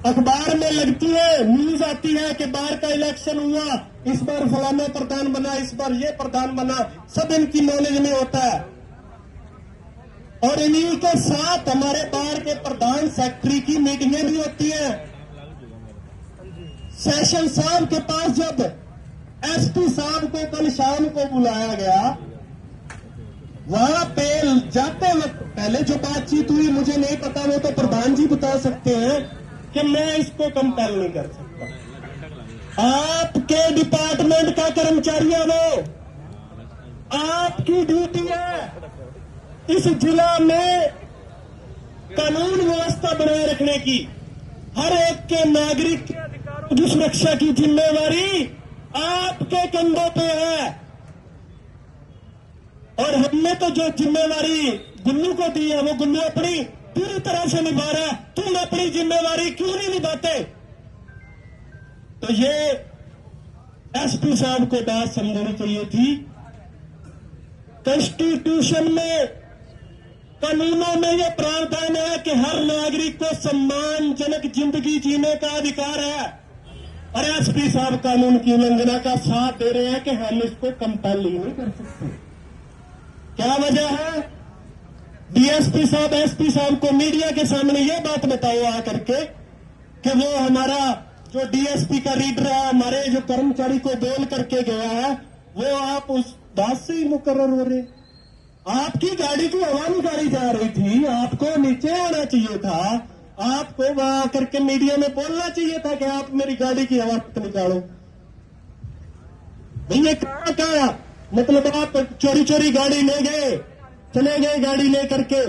अखबार में लगती है, न्यूज आती है कि बाहर का इलेक्शन हुआ, इस बार फलाना प्रधान बना, इस बार ये प्रधान बना, सब इनकी नॉलेज में होता है। और इन्हीं के साथ हमारे बाहर के प्रधान सेक्रेटरी की मीटिंगें भी होती हैं। सेशन साहब के पास जब एसपी साहब को कल शाम को बुलाया गया, वहां पे जाते वक्त पहले जो बातचीत हुई मुझे नहीं पता, वो तो प्रधान जी बता सकते हैं कि मैं इसको कंपेल नहीं कर सकता। आपके डिपार्टमेंट का कर्मचारी है वो, आपकी ड्यूटी है इस जिला में कानून व्यवस्था बनाए रखने की, हर एक के नागरिक के अधिकारों की सुरक्षा की जिम्मेवारी आपके कंधों पे है। और हमने तो जो जिम्मेवारी गुल्लू को दी है वो गुल्लू अपनी पूरी तरह से निभा रहा है, तुम अपनी जिम्मेवारी क्यों नहीं निभाते? तो ये एसपी साहब को बात समझनी चाहिए थी। कॉन्स्टिट्यूशन में, कानूनों में यह प्रावधान है कि हर नागरिक को सम्मानजनक जिंदगी जीने का अधिकार है, और एसपी साहब कानून की उल्लंघना का साथ दे रहे हैं कि हम इसको कंपेल नहीं कर सकते। क्या वजह है? डीएसपी साहब एसपी साहब को मीडिया के सामने ये बात बताओ आकर के कि वो हमारा जो डीएसपी का रीडर है, हमारे जो कर्मचारी को बोल करके गया है, वो आप उस बात से ही मुकर्रर हो रहे। आपकी गाड़ी की हवा निकाली जा रही थी, आपको नीचे आना चाहिए था, आपको वहां आकर के मीडिया में बोलना चाहिए था कि आप मेरी गाड़ी की हवा निकालो। भैया कहां का मतलब, आप चोरी चोरी गाड़ी ले गए, चले गए गाड़ी लेकर के,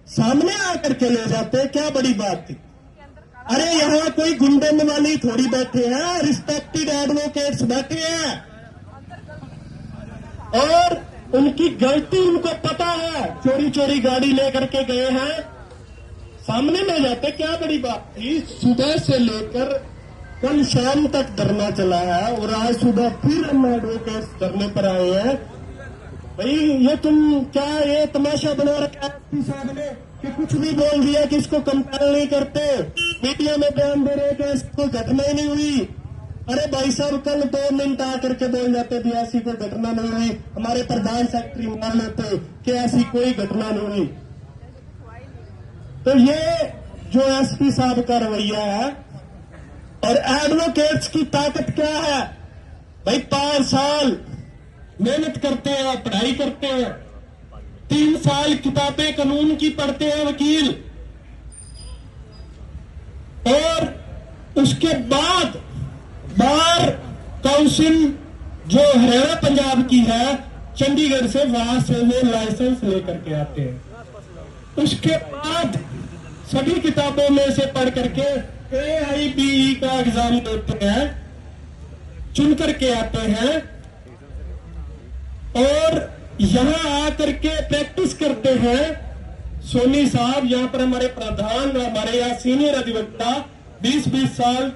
सामने आकर के ले जाते, क्या बड़ी बात थी? अरे यहाँ कोई गुंडे वाली थोड़ी बैठे हैं, रिस्पेक्टेड एडवोकेट्स बैठे हैं, और उनकी गलती उनको पता है, चोरी चोरी गाड़ी लेकर के गए हैं, सामने ले जाते, क्या बड़ी बात थी? सुबह से लेकर कल शाम तक धरना चला है, और आज सुबह फिर हम एडवोकेट्स धरने पर आए हैं। भाई ये तुम क्या ये तमाशा बना रखा है साहब ने कि कुछ भी बोल दिया कि इसको कंपेल नहीं करते, मीडिया में बयान दे रहे कि इसको घटना ही नहीं हुई। अरे भाई साहब कल 2 मिनट आकर के बोल जाते थे ऐसी कोई घटना नहीं हुई, हमारे प्रधान सेक्रेटरी मान लेते कि ऐसी कोई घटना नहीं हुई। तो ये जो एसपी साहब का रवैया है, और एडवोकेट्स की ताकत क्या है? भाई 5 साल मेहनत करते हैं, पढ़ाई करते हैं, 3 साल किताबें कानून की पढ़ते हैं वकील, और उसके बाद बार काउंसिल जो हरियाणा पंजाब की है, चंडीगढ़ से, वहां से वो लाइसेंस लेकर के आते हैं। उसके बाद सभी किताबों में से पढ़ करके AIBE का एग्जाम देते हैं, चुन करके आते हैं, और यहां आकर के प्रैक्टिस करते हैं। सोनी साहब यहां पर हमारे प्रधान, हमारे यहाँ सीनियर अधिवक्ता 20-20 साल,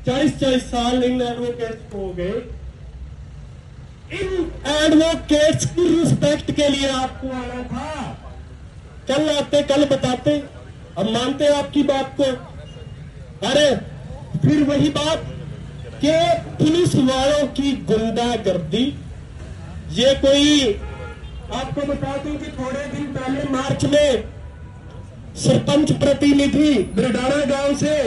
40-40 साल इन एडवोकेट्स को हो गए। इन एडवोकेट्स की रिस्पेक्ट के लिए आपको आना था, कल आते, कल बताते, हम मानते हैं आपकी बात को। अरे फिर वही बात कि पुलिस वालों की गुंडागर्दी, ये कोई आपको बता दूं कि थोड़े दिन पहले मार्च में सरपंच प्रतिनिधि बिरडाना गांव से